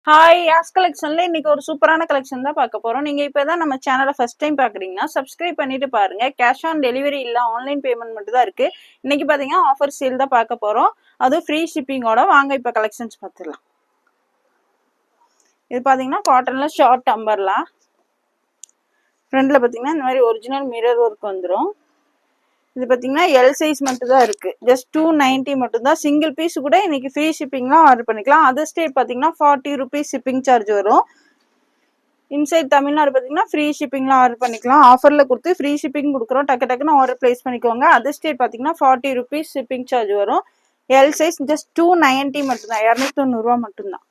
Hi as கலெக்ஷன்ல இன்னைக்கு ஒரு சூப்பரான கலெக்ஷன் தான் பார்க்க போறோம். நீங்க இப்பதான் நம்ம சேனலை ஃபர்ஸ்ட் டைம் பாக்குறீங்கன்னா சப்ஸ்கிரைப் பண்ணிட்டு பாருங்க. கேஷ் ஆன் டெலிவரி இல்ல, ஆன்லைன் பேமெண்ட் மட்டும் தான் இருக்கு. இன்னைக்கு பாத்தீங்கன்னா ஆஃபர் சேல் தான் பார்க்க போறோம், அதுவும் ஃப்ரீ ஷிப்பிங்கோட. வாங்க இப்ப கலெக்ஷன்ஸ் பார்த்துடலாம். இது பாத்தீங்கன்னா காட்டன்ல ஷார்ட் அம்பர்லா, ஃப்ரண்ட்ல பாத்தீங்கன்னா இந்த மாதிரி ஒரிஜினல் மிரர் ஒர்க் வந்துடும். இது பாத்தீங்கன்னா எல் சைஸ் மட்டும் தான் இருக்கு, ஜஸ்ட் 290 மட்டும் தான். சிங்கிள் பீஸ் கூட இன்னைக்கு ஃப்ரீ ஷிப்பிங்லாம் ஆர்டர் பண்ணிக்கலாம். அதர் ஸ்டேட் பாத்தீங்கன்னா 40 rupees ஷிப்பிங் சார்ஜ் வரும். இன்சைட் தமிழ்நாடு பாத்தீங்கன்னா ஃப்ரீ ஷிப்பிங்லாம் ஆர்டர் பண்ணிக்கலாம். ஆஃபர்ல கொடுத்து ஃப்ரீ ஷிப்பிங் கொடுக்குறோம், டக்குன்னு ஆர்டர் பிளேஸ் பண்ணிக்கோங்க. அதர் ஸ்டேட் பாத்தீங்கன்னா 40 rupees ஷிப்பிங் சார்ஜ் வரும். எல் சைஸ் ஜஸ்ட் 290 மட்டும் தான், 290 ரூபா மட்டும்தான்.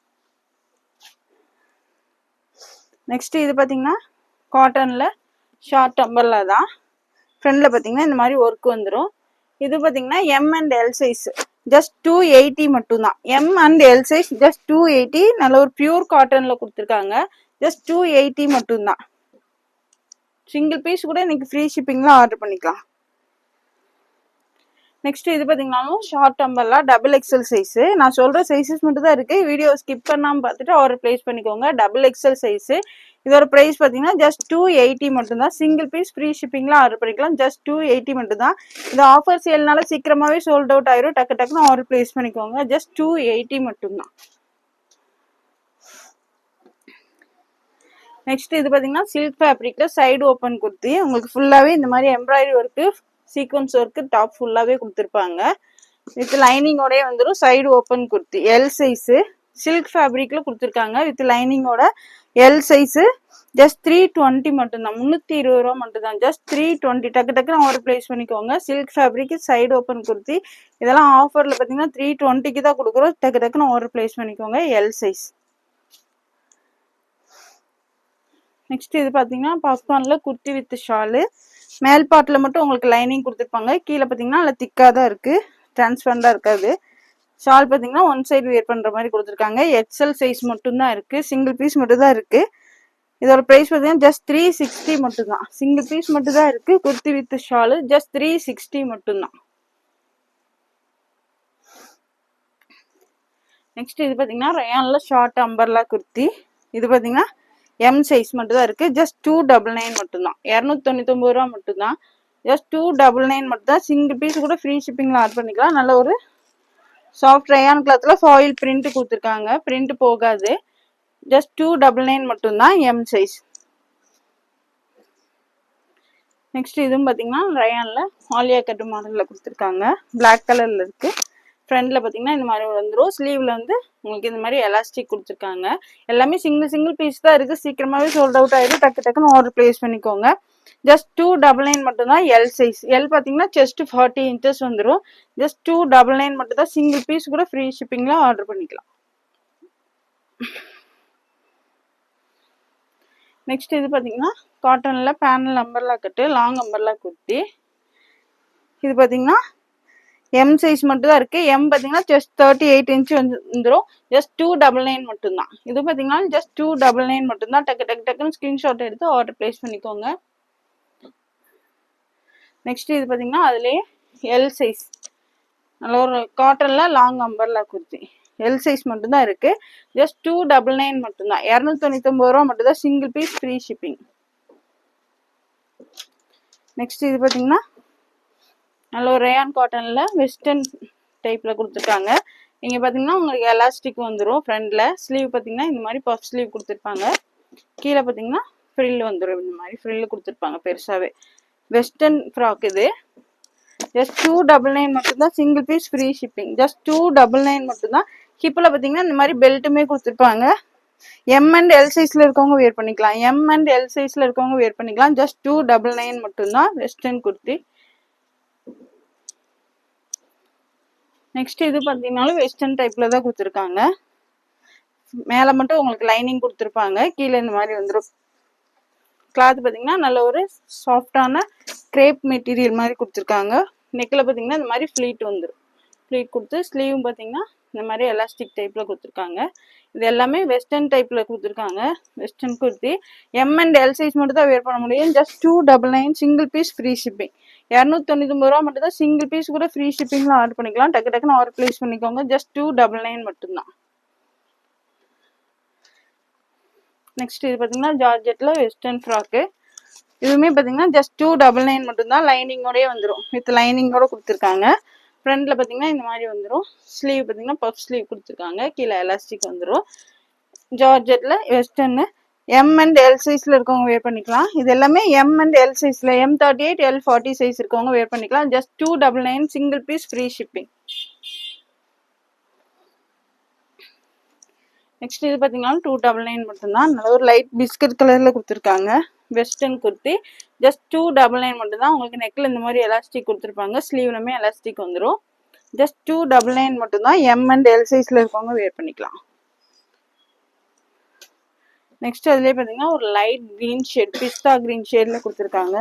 நெக்ஸ்ட் இது பாத்தீங்கன்னா காட்டன்ல ஷார்ட் அம்பர்லா தான். ஃப்ரண்ட்ல பாத்தீங்கன்னா இந்த மாதிரி ஒர்க் வந்துடும். இது பாத்தீங்கன்னா M and L size just 280 மட்டும் தான். M and L size just 280. நல்ல ஒரு பியூர் காட்டன்ல கொடுத்துருக்காங்க, ஜஸ்ட் 280 மட்டும் தான். சிங்கிள் பீஸ் கூட இன்னைக்கு ஃப்ரீ ஷிப்பிங்ல ஆர்டர் பண்ணிக்கலாம். நெக்ஸ்ட் இது பாத்தீங்கன்னாலும் short umbrella double XL size. நான் சொல்ற சைஸஸ் மட்டும் தான் இருக்கு, வீடியோ ஸ்கிப் பண்ணாம பார்த்துட்டு ஆர்டர் பிளேஸ் பண்ணிக்கோங்க. Double XL size. இதோட பிரைஸ் பாத்தீங்கன்னா ஜஸ்ட் 280 மட்டும் தான். சிங்கிள் பீஸ் ஃப்ரீ ஷிப்பிங்ல ஆர்டர் பண்ணிக்கலாம், ஜஸ்ட் 280 மட்டும் தான். இந்த ஆஃபர் சேல்னால சீக்கிரமாவே சோல்ட் அவுட் ஆயிரும், டக்குன்னு ஆர்டர் பிளேஸ் பண்ணிக்கோங்க. ஜஸ்ட் 280 மட்டும் தான். நெக்ஸ்ட் இது பாத்தீங்கன்னா சில்க் ஃபேப்ரிக்ல சைடு ஓப்பன் குர்த்தி. உங்களுக்கு ஃபுல்லாவே இந்த மாதிரி embroidery work, sequins work top ஃபுல்லாவே கொடுத்துருப்பாங்க. வித் லைனிங்கோட வந்துடும். Side open kurti L size silk ஃபேப்ரிக்ல கொடுத்துருக்காங்க வித் லைனிங்கோட. எல் சைஸ் ஜஸ்ட் 320 மட்டும்தான், 320 ரூபா மட்டும் தான். ஜஸ்ட் 320. டக்குன்னு ஆர்டர் பிளேஸ் பண்ணிக்கோங்க. Silk fabric side open kurti, இதெல்லாம் ஆஃபர்ல பாத்தீங்கன்னா 320க்கு தான் கொடுக்குறோம். டக்குன்னு ஆர்டர் பிளேஸ் பண்ணிக்கோங்க. L size. நெக்ஸ்ட் இது பாத்தீங்கன்னா பாப்கார்ன்ல குர்த்தி வித் ஷாலு. மேல் பார்ட்ல மட்டும் உங்களுக்கு லைனிங் கொடுத்துருப்பாங்க, கீழே பாத்தீங்கன்னா நல்ல திக்கா தான் இருக்கு, டிரான்ஸ்பரண்டா இருக்காது. ஷால் பாத்தீங்கன்னா ஒன் சைடு வேர் பண்ற மாதிரி கொடுத்துருக்காங்க. எக்ஸல் சைஸ் மட்டும் தான் இருக்கு, சிங்கிள் பீஸ் மட்டும் தான் இருக்கு. இதோட பிரைஸ் பாத்தீங்கன்னா ஜஸ்ட் 360 மட்டும் தான். சிங்கிள் பீஸ் மட்டும் தான் இருக்கு, குர்த்தி வித் ஷாலு ஜஸ்ட் 360 மட்டும் தான். நெக்ஸ்ட் இது பாத்தீங்கன்னா ரயான்ல ஷார்ட் அம்பர்லா குர்த்தி. இது பாத்தீங்கன்னா எம் சைஸ் மட்டும் தான் இருக்கு, ஜஸ்ட் 299 மட்டும் தான். 299 ரூபா மட்டும் தான். ஜஸ்ட் 299 மட்டும் தான். சிங்கிள் பீஸ் கூட ஃப்ரீ ஷிப்பிங்ல ஆட் பண்ணிக்கலாம். நல்ல ஒரு சாஃப்ட் ரயான் கிளாத்ல ஃபாயில் பிரிண்ட் கொடுத்துருக்காங்க, பிரிண்ட் போகாது. ஜஸ்ட் 299 மட்டும் தான். M size. நெக்ஸ்ட் இதுவும் பாத்தீங்கன்னா ரயான்ல ஆலியா கட் மாடல்ல கொடுத்துருக்காங்க, பிளாக் கலர்ல இருக்கு. ஃப்ரண்ட்ல பாத்தீங்கன்னா இந்த மாதிரி வந்துடும். ஸ்லீவ்ல வந்து உங்களுக்கு இந்த மாதிரி எலாஸ்டிக் கொடுத்துருக்காங்க. எல்லாமே சிங்கிள் பீஸ் தான் இருக்கு, சீக்கிரமாவே சோல்ட் அவுட் ஆயிடும். டக்குன்னு ஆர்டர் பிளேஸ் பண்ணிக்கோங்க. ஜஸ்ட் 299 மட்டும் தான். L size. எல் பாத்தீங்கன்னா செஸ்ட் 40 inches வந்துடும். ஜஸ்ட் 299 மட்டும் தான். சிங்கிள் பீஸ் கூட ஃப்ரீ ஷிப்பிங்ல ஆர்டர் பண்ணிக்கலாம். நெக்ஸ்ட் இது பாத்தீங்கன்னா காட்டன்ல panel umbrella cut, long umbrella kurti. இது பாத்தீங்கன்னா எம் சைஸ் மட்டும் தான் இருக்கு. எம் பாத்தீங்கன்னா ஜஸ்ட் 38 inch வந்துடும். ஜஸ்ட் 299 மட்டும் தான். இது பாத்தீங்கன்னா ஜஸ்ட் 299 மட்டும் தான். டக்குன்னு ஸ்கிரீன்ஷாட் எடுத்து ஆர்டர் பிளேஸ் பண்ணிக்கோங்க. நெக்ஸ்ட் இது பாத்தீங்கன்னா அதுலயே எல் சைஸ், நல்ல ஒரு காட்டன்ல long umbrella kurti. L size மட்டும் தான் இருக்கு, ஜஸ்ட் 299 மட்டும் தான். 299 ரூபா மட்டும் தான். Single piece free shipping. Next இது பாத்தீங்கன்னா நல்ல ஒரு ரேயான் காட்டன்ல வெஸ்டர்ன் டைப்ல கொடுத்துருக்காங்க. இங்க பாத்தீங்கன்னா உங்களுக்கு எலாஸ்டிக் வந்துடும். ஃப்ரண்ட்ல ஸ்லீவ் பாத்தீங்கன்னா இந்த மாதிரி பஃப் ஸ்லீவ் கொடுத்துருப்பாங்க. கீழே பாத்தீங்கன்னா ஃப்ரில் வந்துடும், இந்த மாதிரி ஃப்ரில் கொடுத்துருப்பாங்க பெருசாவே. வெஸ்டர்ன் ஃப்ராக் இது. ஜஸ்ட் 299 மட்டும் தான். Single piece free shipping. Just 299 மட்டும் தான். ஹிப்ல பாத்தீங்கன்னா இந்த மாதிரி பெல்ட்டுமே கொடுத்துருப்பாங்க. எம் அண்ட் எல் சைஸ்ல இருக்கவங்க வேர் பண்ணிக்கலாம், எம் அண்ட் எல் சைஸ்ல இருக்கவங்க வேர் பண்ணிக்கலாம். ஜஸ்ட் 299 மட்டும் தான். வெஸ்டர்ன் குர்த்தி. நெக்ஸ்ட் இது பாத்தீங்கன்னாலும் வெஸ்டர்ன் டைப்ல தான் கொடுத்துருக்காங்க. மேல மட்டும் உங்களுக்கு லைனிங் கொடுத்துருப்பாங்க, கீழே இந்த மாதிரி வந்துடும். கிளாத் பாத்தீங்கன்னா நல்ல ஒரு சாஃப்டான கிரேப் மெட்டீரியல் மாதிரி கொடுத்துருக்காங்க. நெக்ல பாத்தீங்கன்னா இந்த மாதிரி ஃபிளீட் வந்துடும். ஃபிளீட் கொடுத்து ஸ்லீவ் பாத்தீங்கன்னா இந்த மாதிரி எலாஸ்டிக் டைப்ல கொடுத்துருக்காங்க. இது எல்லாமே வெஸ்டர்ன் டைப்ல கொடுத்துருக்காங்க. Western kurti. M and L size மட்டும் தான் வேர் பண்ண முடியும். Just 299. Single piece free shipping. 299 ரூபா மட்டும் தான். சிங்கிள் பீஸ் கூட ஃப்ரீ ஷிப்பிங்ல ஆர்டர் பண்ணிக்கலாம். டக்குன்னு ஆர்டர் பிளேஸ் பண்ணிக்கோங்க. ஜஸ்ட் 299 மட்டும் தான். நெக்ஸ்ட் இது பார்த்தீங்கன்னா ஜார்ஜெட்டில் வெஸ்டர்ன் ஃப்ராக்கு. இதுவுமே பார்த்தீங்கன்னா ஜஸ்ட் 299 மட்டும்தான். லைனிங்கோடய வந்துடும், வித் லைனிங்கோட கொடுத்துருக்காங்க. ஃப்ரண்ட்ல பார்த்தீங்கன்னா இந்த மாதிரி வந்துடும். ஸ்லீவ் பார்த்தீங்கன்னா பஃப் ஸ்லீவ் கொடுத்துருக்காங்க, கீழே எலாஸ்டிக் வந்துடும். ஜார்ஜெட்டில் வெஸ்டர்னு எம் அண்ட் எல் சைஸில் இருக்கவங்க வேர் பண்ணிக்கலாம். இது எல்லாமே எம் அண்ட் எல் சைஸில், M38 L40 சைஸ் இருக்கவங்க வேர் பண்ணிக்கலாம். Just 299, single piece, free shipping. Next இது பார்த்தீங்கன்னா 299 மட்டும்தான். நல்ல ஒரு லைட் பிஸ்கட் கலரில் கொடுத்துருக்காங்க. வெஸ்டர்ன் குர்த்தி ஜஸ்ட் 299 மட்டும்தான். உங்களுக்கு நெக்கில் இந்த மாதிரி எலாஸ்டிக் கொடுத்துருப்பாங்க, ஸ்லீவ்லுமே எலாஸ்டிக் வந்துடும். ஜஸ்ட் 299 மட்டும்தான். எம் அண்ட் எல் சைஸில் இருக்கவங்க வேர் பண்ணிக்கலாம். நெக்ஸ்ட் அதுலேயே பார்த்தீங்கன்னா ஒரு லைட் க்ரீன் ஷேட், பிஸ்தா க்ரீன் ஷேடில் கொடுத்துருக்காங்க.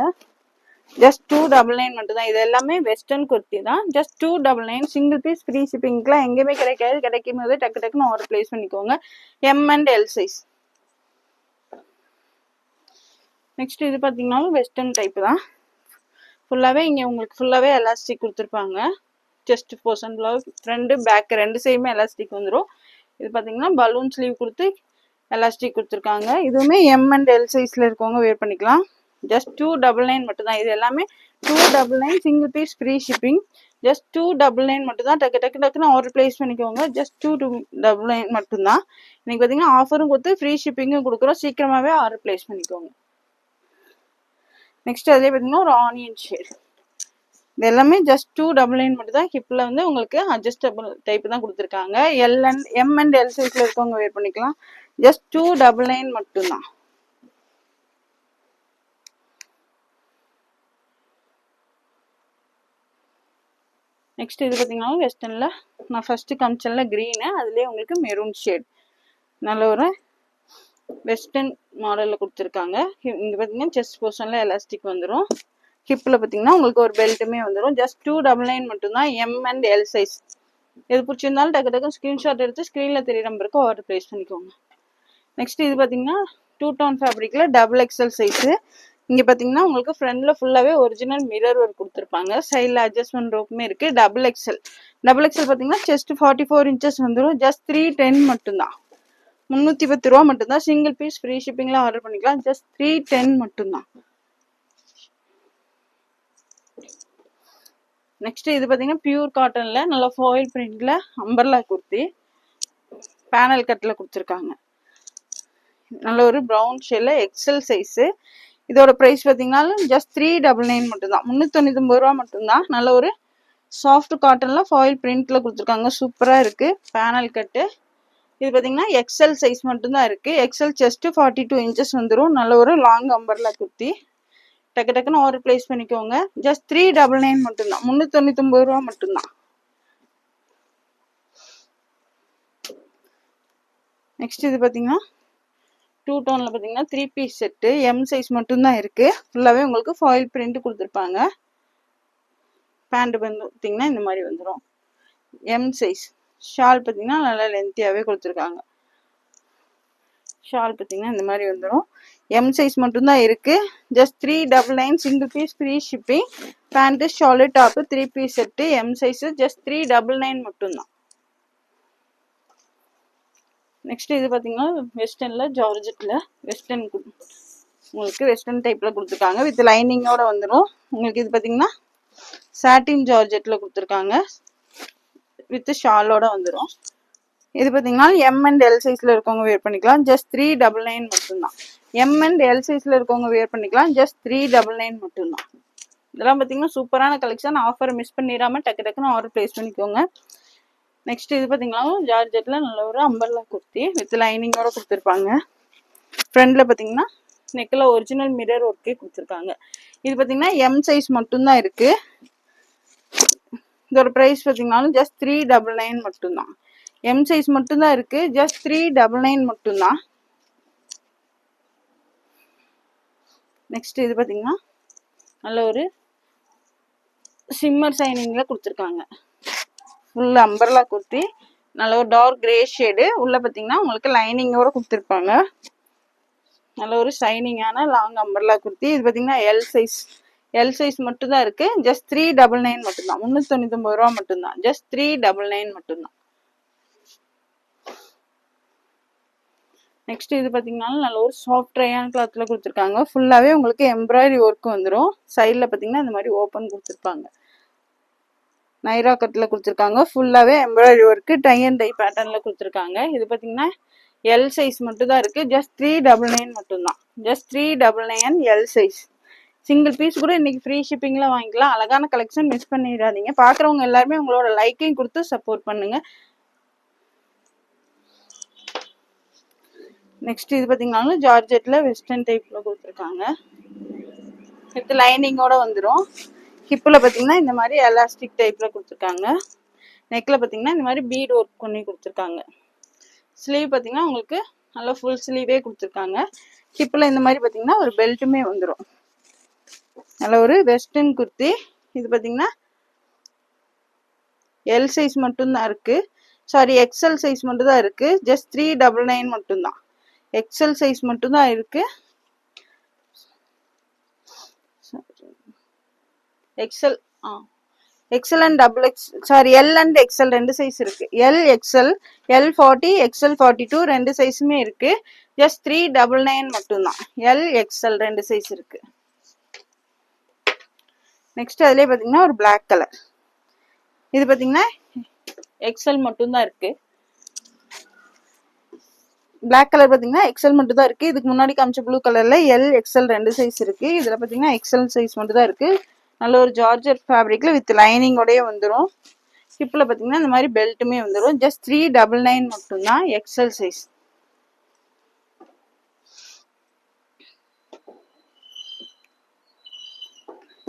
ஜஸ்ட் 299 மட்டும்தான். இது எல்லாமே வெஸ்டர்ன் குர்த்தி தான். ஜஸ்ட் 299, சிங்கிள் பீஸ், ஃப்ரீ ஷிப்பிங்க்குலாம் எங்கேயுமே கிடைக்காது. கிடைக்கும் போது டக்கு டக்குன்னு ஆர்டர் பிளேஸ் பண்ணிக்கோங்க, M and L size. Next இது பார்த்தீங்கன்னாலும் வெஸ்டர்ன் டைப் தான். ஃபுல்லாகவே இங்கே உங்களுக்கு ஃபுல்லாகவே எலாஸ்டிக் கொடுத்துருப்பாங்க. செஸ்ட் போர்ஷன் ஃபுல்லாக ஃப்ரண்ட் பேக் ரெண்டு சைடுமே எலாஸ்டிக் வந்துடும். இது பார்த்தீங்கன்னா பலூன் ஸ்லீவ் கொடுத்து எலாஸ்டிக் கொடுத்துருக்காங்க. இதுவுமே எம் அண்ட் எல் சைஸில் இருக்கவங்க வேர் பண்ணிக்கலாம். ஜஸ்ட் 299 மட்டும்தான். இது எல்லாமே 299, single piece, free shipping. Just 299 மட்டும்தான். டக்கு டக்கு டக்குன்னு ஆர்டர் பிளேஸ் பண்ணிக்கோங்க. ஜஸ்ட் 299 மட்டும்தான். இன்னைக்கு பார்த்தீங்கன்னா ஆஃபரும் கொடுத்து ஃப்ரீ ஷிப்பிங்கும் கொடுக்குறோம். சீக்கிரமாகவே ஆர்டர் பிளேஸ் பண்ணிக்கோங்க. நெக்ஸ்ட் அதே பார்த்தீங்கன்னா ஒரு ஆனியன் ஷேட். இது எல்லாமே ஜஸ்ட் 299 மட்டும்தான். ஹிப்பில் வந்து உங்களுக்கு அட்ஜஸ்டபிள் டைப் தான் கொடுத்துருக்காங்க. எம் அண்ட் எல் சைஸில் இருக்கவங்க வேர் பண்ணிக்கலாம். ஜஸ்ட் 299 மட்டும்தான். நெக்ஸ்ட் இது பார்த்தீங்கன்னா வெஸ்டர்னில் நான் ஃபர்ஸ்ட் காமிச்சல க்ரீனு, அதுலேயே உங்களுக்கு மெரூன் ஷேட், நல்ல ஒரு வெஸ்டர்ன் மாடலில் கொடுத்துருக்காங்க. இங்கே பார்த்தீங்கன்னா செஸ்ட் போர்ஷனில் எலாஸ்டிக் வந்துடும். ஹிப்பில் பார்த்தீங்கன்னா உங்களுக்கு ஒரு பெல்ட்டுமே வந்துடும். ஜஸ்ட் 299 மட்டும்தான். M and L size. எது பிடிச்சிருந்தாலும் டக்கு டக்கு ஸ்க்ரீன்ஷாட் எடுத்து ஸ்க்ரீனில் தெரிய நம்பருக்கு ஆர்டர் ப்ளேஸ் பண்ணிக்கோங்க. நெக்ஸ்ட் இது பார்த்தீங்கன்னா 2 டோன் ஃபேப்ரிக்கில் டபுள் எக்ஸல் சைஸு. இங்கே பார்த்தீங்கன்னா உங்களுக்கு ஃப்ரண்டில் ஃபுல்லாகவே ஒரிஜினல் மிரர் ஒர்க் கொடுத்துருப்பாங்க. சைடில் அட்ஜஸ்ட்மெண்ட் ரோப்புமே இருக்குது. டபுள் எக்ஸல் பார்த்தீங்கன்னா செஸ்ட் 44 இன்ச்சஸ் வந்துடும். ஜஸ்ட் 310 மட்டும்தான். 310 ரூபா மட்டும்தான். சிங்கிள் பீஸ், ஃப்ரீ ஷிப்பிங்கில் ஆர்டர் பண்ணிக்கலாம். ஜஸ்ட் 310 மட்டும்தான். நெக்ஸ்ட் இது பார்த்தீங்கன்னா பியூர் காட்டனில் நல்ல ஃபாயில் பிரிண்டில் அம்பர்லா குர்த்தி, பேனல் கட்டில் கொடுத்துருக்காங்க. நல்ல ஒரு ப்ரௌன் ஷேடில் எக்ஸல் சைஸு. இதோட ப்ரைஸ் பார்த்தீங்கன்னாலும் ஜஸ்ட் 399 மட்டும்தான். 399 ரூபா மட்டும்தான். நல்ல ஒரு சாஃப்ட் காட்டனில் ஃபாயில் பிரிண்டில் கொடுத்துருக்காங்க. சூப்பராக இருக்குது. பேனல் கட்டு. இது பார்த்தீங்கன்னா எக்ஸல் சைஸ் மட்டும்தான் இருக்குது. எக்ஸல் செஸ்ட் 42 இன்ச்சஸ் வந்துடும். நல்ல ஒரு லாங் அம்பர்லா குர்த்தி. டக்கு டக்குன்னு ஆர்டர் பிளேஸ் பண்ணிக்கோங்க. ஜஸ்ட் 399 மட்டும்தான். 399 ரூபா மட்டும்தான். நெக்ஸ்ட் இது பார்த்தீங்கன்னா 2 டோனில் பார்த்தீங்கன்னா 3 பீஸ் செட்டு, எம் சைஸ் மட்டும்தான் இருக்குது. ஃபுல்லாகவே உங்களுக்கு ஃபாயில் பிரிண்ட் கொடுத்துருப்பாங்க. பேண்ட் வந்து பார்த்தீங்கன்னா இந்த மாதிரி வந்துடும். M size. ஷால் பார்த்தீங்கன்னா நல்லா லென்த்தியாகவே கொடுத்துருக்காங்க. ஷால் பார்த்தீங்கன்னா இந்த மாதிரி வந்துடும். எம் சைஸ் மட்டும்தான் இருக்குது. Just 399, single piece, free shipping. Pant, shawl, top 3 piece set, M size. Just 399 மட்டும்தான். நெக்ஸ்ட் இது பார்த்தீங்கன்னா வெஸ்டர்னில் ஜார்ஜெட்டில் வெஸ்டர்ன் உங்களுக்கு வெஸ்டர்ன் டைப்பில் கொடுத்துருக்காங்க. வித் லைனிங்கோட வந்துடும். உங்களுக்கு இது பார்த்தீங்கன்னா சாட்டின் ஜார்ஜெட்டில் கொடுத்துருக்காங்க. வித் ஷாலோட வந்துடும். இது பார்த்தீங்கன்னா எம் அண்ட் எல் சைஸில் இருக்கவங்க வேர் பண்ணிக்கலாம். ஜஸ்ட் 399 மட்டும்தான். எம் அண்ட் எல் சைஸில் இருக்கவங்க வேர் பண்ணிக்கலாம். ஜஸ்ட் 399 மட்டும்தான். இதெல்லாம் பார்த்தீங்கன்னா சூப்பரான கலெக்ஷன். ஆஃபர் மிஸ் பண்ணிடாமல் டக்கு டக்குன்னு ஆர்டர் ப்ளேஸ் பண்ணிக்கோங்க. நெக்ஸ்ட் இது பார்த்தீங்கன்னா ஜார்ஜெட்டில் நல்ல ஒரு அம்பர்லா குர்த்தி வித் லைனிங்கோட கொடுத்துருப்பாங்க. ஃப்ரண்டில் பார்த்தீங்கன்னா நெக்கில் ஒரிஜினல் மிரர் ஒர்க்கே கொடுத்துருக்காங்க. இது பார்த்தீங்கன்னா எம் சைஸ் மட்டும்தான் இருக்குது. இதோட ப்ரைஸ் பார்த்தீங்கன்னாலும் ஜஸ்ட் 399 மட்டும்தான். எம் சைஸ் மட்டும்தான் இருக்குது. ஜஸ்ட் 399 மட்டும்தான். நெக்ஸ்ட் இது பார்த்தீங்கன்னா நல்ல ஒரு சிம்மர் சைனிங்கில் கொடுத்துருக்காங்க. Full umbrella kurti. நல்ல ஒரு டார்க் கிரே ஷேடு. உள்ளே பார்த்தீங்கன்னா உங்களுக்கு லைனிங்கோட கொடுத்துருப்பாங்க. நல்ல ஒரு ஷைனிங்கான லாங் அம்பர்லா குர்த்தி. இது பார்த்தீங்கன்னா எல் சைஸ் மட்டும்தான் இருக்குது. ஜஸ்ட் 399 மட்டும்தான். 399 ரூபா மட்டும்தான். ஜஸ்ட் 399 மட்டும்தான். நெக்ஸ்ட் இது பார்த்தீங்கன்னா நல்ல ஒரு சாஃப்ட் ரயான் கிளாத்ல கொடுத்துருக்காங்க. ஃபுல்லாகவே உங்களுக்கு எம்ப்ராய்டரி ஒர்க் வந்துடும். சைடில் பார்த்தீங்கன்னா இந்த மாதிரி ஓப்பன் கொடுத்துருப்பாங்க. நைரா கட்டில் கொடுத்துருக்காங்க. ஃபுல்லாகவே embroidery work tie and dye பேட்டர்னில் கொடுத்துருக்காங்க. இது பார்த்தீங்கன்னா எல் சைஸ் மட்டும் தான் இருக்குது. ஜஸ்ட் 399 மட்டும்தான். Just 399 L size. Single piece கூட இன்னைக்கு ஃப்ரீ ஷிப்பிங்கில் வாங்கிக்கலாம். அழகான கலெக்ஷன் மிஸ் பண்ணிடாதீங்க. பார்க்குறவங்க எல்லாருமே உங்களோட லைக்கையும் கொடுத்து சப்போர்ட் பண்ணுங்கள். நெக்ஸ்ட் இது பார்த்தீங்கன்னா ஜார்ஜெட்டில் வெஸ்டர்ன் டைப்பில் கொடுத்துருக்காங்க. வித் லைனிங்கோட வந்துடும். ஹிப்பில் பார்த்தீங்கன்னா இந்த மாதிரி எலாஸ்டிக் டைப்பில் கொடுத்துருக்காங்க. நெக்கில் பார்த்தீங்கன்னா இந்த மாதிரி பீட் ஒர்க் பண்ணி கொடுத்துருக்காங்க. ஸ்லீவ் பார்த்தீங்கன்னா உங்களுக்கு நல்லா ஃபுல் ஸ்லீவே கொடுத்துருக்காங்க. ஹிப்பில் இந்த மாதிரி பார்த்தீங்கன்னா ஒரு பெல்ட்டுமே வந்துடும். நல்ல ஒரு வெஸ்டர்ன் குர்த்தி. இது பார்த்தீங்கன்னா எல் சைஸ் மட்டும்தான் இருக்குது. சாரி, எக்ஸ்எல் சைஸ் மட்டும் தான் இருக்குது. ஜஸ்ட் 399 மட்டும்தான். எக்ஸ்எல் சைஸ் மட்டும்தான் இருக்குது. XL XL and double X sorry L and XL ரெண்டு சைஸ் இருக்கு. எல் எக்ஸ்எல், L40, XL42 ரெண்டு சைஸுமே இருக்கு. ஜஸ்ட் 399 மட்டும்தான். எல் எக்ஸ்எல் ரெண்டு சைஸ் இருக்கு. நெக்ஸ்ட் அதுலேயே பார்த்தீங்கன்னா ஒரு பிளாக் கலர். இது பார்த்தீங்கன்னா எக்ஸ்எல் மட்டும்தான் இருக்கு. பிளாக் கலர் பார்த்தீங்கன்னா எக்ஸ்எல் மட்டும் தான் இருக்கு. இதுக்கு முன்னாடி காமிச்ச ப்ளூ கலர்ல எல் எக்ஸ்எல் ரெண்டு சைஸ் இருக்கு. இதுல பார்த்தீங்கன்னா எக்ஸ்எல் சைஸ் மட்டும் தான் இருக்கு. நல்ல ஒரு ஜார்ஜெட் ஃபேப்ரிக்ல வித் லைனிங்கோடய வந்துடும். ஹிப்பில் பார்த்தீங்கன்னா இந்த மாதிரி பெல்ட்டுமே வந்துடும். ஜஸ்ட் 399 மட்டும்தான். XL size.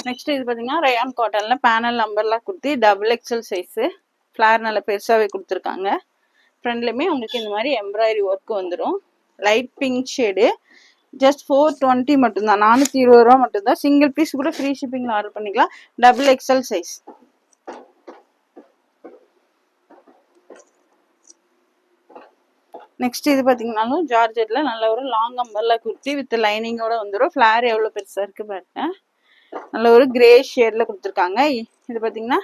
நெக்ஸ்ட் இது பார்த்தீங்கன்னா ரயான் காட்டன்ல பேனல் நம்பர்லாம் கொடுத்து டபுள் எக்ஸ்எல் சைஸு. ஃப்ளார் நல்ல பெருசாகவே கொடுத்துருக்காங்க. ஃப்ரண்ட்லையுமே உங்களுக்கு இந்த மாதிரி எம்ப்ராய்டரி ஒர்க் வந்துடும். Light pink shade. ஜஸ்ட் 420 மட்டும்தான். 420 ரூபா மட்டும்தான். சிங்கிள் பீஸ் கூட ஃப்ரீ ஷிப்பிங்ல ஆர்டர் பண்ணிக்கலாம். Double XL size. நெக்ஸ்ட் இது பார்த்தீங்கன்னாலும் ஜார்ஜெட்ல நல்ல ஒரு லாங் அம்பர்ல குர்த்தி வித் லைனிங்கோட வந்துடும். ஃபிளார் எவ்வளோ பெருசா இருக்கு பாருங்க. நல்ல ஒரு கிரே ஷேட்ல கொடுத்துருக்காங்க. இது பார்த்தீங்கன்னா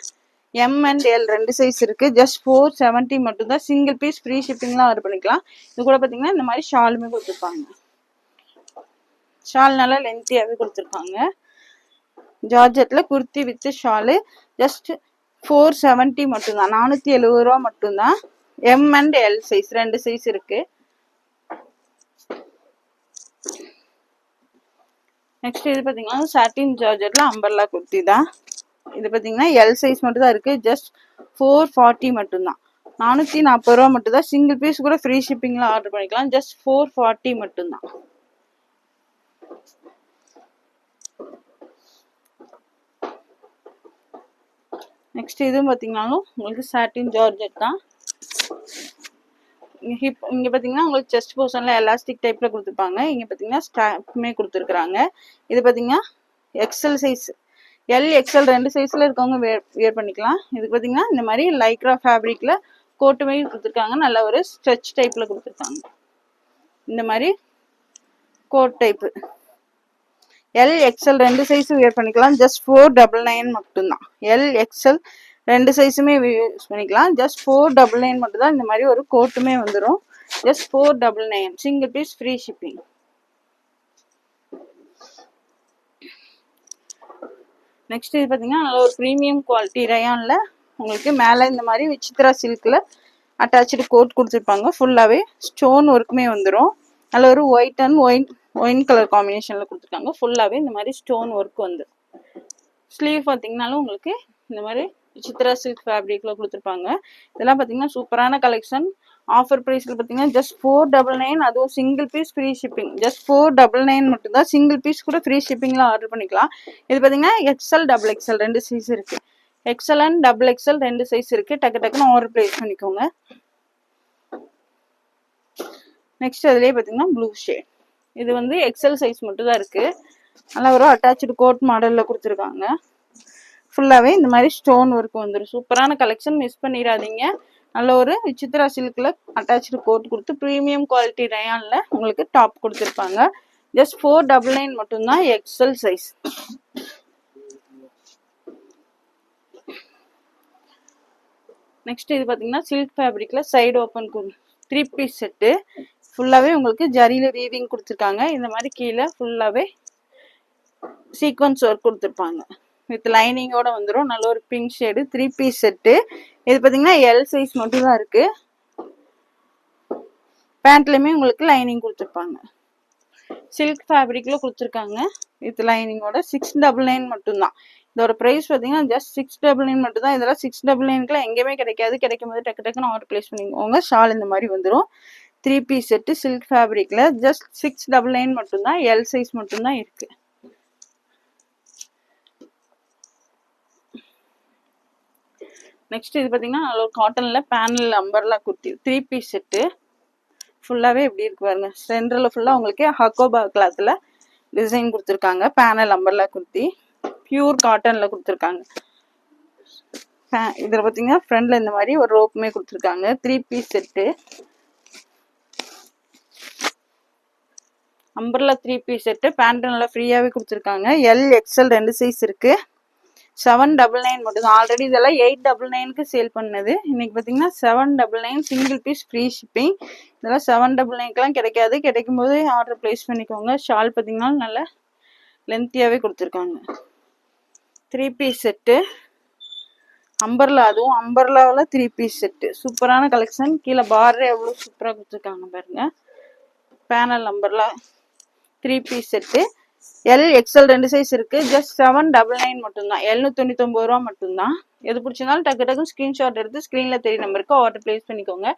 எம் அண்ட் எல் ரெண்டு சைஸ் இருக்கு. ஜஸ்ட் 470 மட்டும்தான். சிங்கிள் பீஸ் ஃப்ரீ ஷிப்பிங்லாம் ஆர்டர் பண்ணிக்கலாம். இது கூட பார்த்தீங்கன்னா இந்த மாதிரி ஷாலுமே கொடுத்துருப்பாங்க. ஷால் நல்லா லென்த்தியாகவே கொடுத்துருக்காங்க. ஜார்ஜெட்ல குர்த்தி வித் ஷாலு. ஜஸ்ட் 470 மட்டும்தான். 470 ரூபா மட்டும்தான். எம் அண்ட் எல் சைஸ் ரெண்டு சைஸ் இருக்கு. நெக்ஸ்ட் இது பார்த்தீங்கன்னா சாட்டின் ஜார்ஜெட்ல அம்பர்லா குர்த்தி தான். இது பார்த்தீங்கன்னா எல் சைஸ் மட்டும் தான் இருக்கு. ஜஸ்ட் 440 மட்டும்தான். 440 ரூபா மட்டும்தான். சிங்கிள் பீஸ் கூட ஃப்ரீ ஷிப்பிங்ல ஆர்டர் பண்ணிக்கலாம். ஜஸ்ட் 440 மட்டும்தான். நெக்ஸ்ட் இதுவும் பார்த்தீங்கன்னாலும் உங்களுக்கு சாட்டின் ஜார்ஜெட் தான். இங்கே பார்த்தீங்கன்னா உங்களுக்கு செஸ்ட் போர்ஷன்ல எலாஸ்டிக் டைப்ல கொடுத்துருப்பாங்க. இங்கே பார்த்தீங்கன்னா ஸ்டாப்மே கொடுத்துருக்குறாங்க. இது பார்த்தீங்கன்னா எக்ஸ்எல் சைஸ், எல் எக்ஸ்எல் ரெண்டு சைஸ்ல இருக்கவங்க வியர் பண்ணிக்கலாம். இதுக்கு பார்த்தீங்கன்னா இந்த மாதிரி லைக்ரா ஃபேப்ரிக்ல கோட்டுமே கொடுத்துருக்காங்க. நல்ல ஒரு ஸ்ட்ரெச் டைப்ல கொடுத்துருக்காங்க. இந்த மாதிரி கோட் டைப்பு. எல் எக்ஸ்எல் ரெண்டு சைஸும் வியர் பண்ணிக்கலாம். ஜஸ்ட் 499 மட்டும்தான். எல் எக்ஸ்எல் ரெண்டு சைஸுமே யூஸ் பண்ணிக்கலாம். ஜஸ்ட் 499 மட்டும்தான். இந்த மாதிரி ஒரு கோட்டுமே வந்துடும். Just 499. Single piece free shipping. Next இது பார்த்தீங்கன்னா நல்ல ஒரு ப்ரீமியம் குவாலிட்டி ரயான்ல உங்களுக்கு மேலே இந்த மாதிரி விசித்ரா சில்க்ல அட்டாச்சு கோட் கொடுத்துருப்பாங்க. ஃபுல்லாகவே ஸ்டோன் ஒர்க்குமே வந்துடும். நல்ல ஒரு ஒயிட் அண்ட் ஒயின் கலர் காம்பினேஷன்ல கொடுத்துருக்காங்க. ஃபுல்லாகவே இந்த மாதிரி ஸ்டோன் ஒர்க் வந்து. ஸ்லீவ் பார்த்தீங்கன்னாலும் உங்களுக்கு இந்த மாதிரி சித்ரா சில்க் ஃபேப்ரிக்ல கொடுத்துருப்பாங்க. இதெல்லாம் பார்த்தீங்கன்னா சூப்பரான கலெக்ஷன். ஆஃபர் ப்ரைஸ்ல பார்த்தீங்கன்னா ஜஸ்ட் 499. அதுவும் single piece free shipping. Just 499 மட்டும்தான். சிங்கிள் பீஸ் கூட ஃப்ரீ ஷிப்பிங்ல ஆர்டர் பண்ணிக்கலாம். இது பார்த்தீங்கன்னா எக்ஸ்எல் டபுள் எக்ஸ்எல் ரெண்டு சைஸ் இருக்கு. எக்ஸ்எல் அண்ட் டபுள் எக்ஸ்எல் ரெண்டு சைஸ் இருக்கு. டக்கு டக்குன்னு ஆர்டர் பிளேஸ் பண்ணிக்கோங்க. நெக்ஸ்ட் அதுலேயே பார்த்தீங்கன்னா ப்ளூ ஷேட். இது வந்து எக்ஸ்எல் சைஸ் மட்டும் தான் இருக்கு. நல்லா ஒரு அட்டாச்சு கோட் மாடல்ல கொடுத்துருக்காங்க. ஃபுல்லாகவே இந்த மாதிரி ஸ்டோன் ஒர்க் வந்துடும். சூப்பரான கலெக்ஷன், மிஸ் பண்ணிடாதீங்க. நல்ல ஒரு விசித்ரா சில்க்ல அட்டாச்சு கோட் கொடுத்து ப்ரீமியம் குவாலிட்டி ரயான்ல உங்களுக்கு டாப் கொடுத்துருப்பாங்க. ஜஸ்ட் 499 மட்டும்தான். XL size. நெக்ஸ்ட் இது பார்த்தீங்கன்னா சில்க் ஃபேப்ரிக்ல சைடு ஓப்பன் 3 பீஸ் செட்டு. ஃபுல்லாவே உங்களுக்கு ஜரியில வீவிங் கொடுத்துருக்காங்க. இந்த மாதிரி கீழே ஃபுல்லாவே சீக்வன்ஸ் ஒர்க் கொடுத்துருப்பாங்க. வித் லைனிங்கோட வந்துடும். நல்ல ஒரு பிங்க் ஷேடு 3 பீஸ் செட்டு. இது பார்த்தீங்கன்னா எல் சைஸ் மட்டும் தான் இருக்கு. பேண்ட்லயுமே உங்களுக்கு லைனிங் கொடுத்துருப்பாங்க. சில்க் ஃபேப்ரிக்ல கொடுத்துருக்காங்க வித் லைனிங்கோட. 699 மட்டும்தான். இதோட ப்ரைஸ் பார்த்தீங்கன்னா ஜஸ்ட் 699 மட்டும் தான். இதெல்லாம் 699க்குலாம் எங்கேயுமே கிடைக்காது. கிடைக்கும் போது டக்கு டக்குன்னு ஆர்டர் பிளேஸ் பண்ணிக்கோங்க. ஷால் இந்த மாதிரி வந்துடும். 3 பீஸ் செட்டு சில்க் ஃபேப்ரிக்ல ஜஸ்ட் 699 மட்டும்தான். எல் சைஸ் மட்டும்தான் இருக்கு. நெக்ஸ்ட் இது பார்த்தீங்கன்னா நல்ல ஒரு காட்டன்ல panel umbrella kurti 3 piece set. ஃபுல்லாவே எப்படி இருக்கு பாருங்க. சென்டர்ல ஃபுல்லா உங்களுக்கு ஹக்கோபா கிளாத்ல டிசைன் கொடுத்துருக்காங்க. பேனல் அம்பர்லா குர்த்தி பியூர் காட்டன்ல கொடுத்துருக்காங்க. இதுல பாத்தீங்கன்னா ஃப்ரண்ட்ல இந்த மாதிரி ஒரு ரோப்புமே கொடுத்துருக்காங்க. 3 piece set umbrella 3 piece set. Pant நல்லா ஃப்ரீயாவே கொடுத்துருக்காங்க. எல் எக்ஸ்எல் 2 சைஸ் இருக்கு. 799 மட்டும் தான். ஆல்ரெடி இதெல்லாம் 899க்கு சேல் பண்ணது. இன்னைக்கு பார்த்தீங்கன்னா 799 சிங்கிள் பீஸ் ஃப்ரீ ஷிப்பிங். இதெல்லாம் 799க்குலாம் கிடைக்காது. கிடைக்கும் போது ஆர்டர் பிளேஸ் பண்ணிக்கோங்க. ஷால் பார்த்தீங்கன்னா நல்ல லென்த்தியாகவே கொடுத்துருக்காங்க. 3 பீஸ் செட்டு அம்பர்லா. அதுவும் அம்பர்லாவில் 3 பீஸ் செட்டு. சூப்பரான கலெக்ஷன். கீழே பார்டர் எவ்வளோ சூப்பராக கொடுத்துருக்காங்க பாருங்க. Panel umbrella 3 piece set. L XL 2 size இருக்கு. ஜஸ்ட் 799 மட்டும்தான். 799 ரூபா மட்டும்தான். எது பிடிச்சிருந்தாலும் டக்கு டக்கு ஸ்கிரீன்ஷாட் எடுத்து ஸ்க்ரீன்ல தெரிய நம்பருக்கு ஆர்டர் பிளேஸ் பண்ணிக்கோங்க.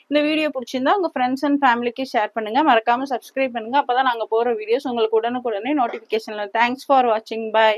இந்த வீடியோ பிடிச்சிருந்தா உங்க ஃப்ரெண்ட்ஸ் அண்ட் ஃபேமிலிக்கு ஷேர் பண்ணுங்க. மறக்காம சப்ஸ்கிரைப் பண்ணுங்க. அப்பதான் நாங்க போற வீடியோஸ் உங்களுக்கு உடனுக்குடனே நோட்டிபிகேஷன்ல. தேங்க்ஸ் ஃபார் வாட்சிங். பை.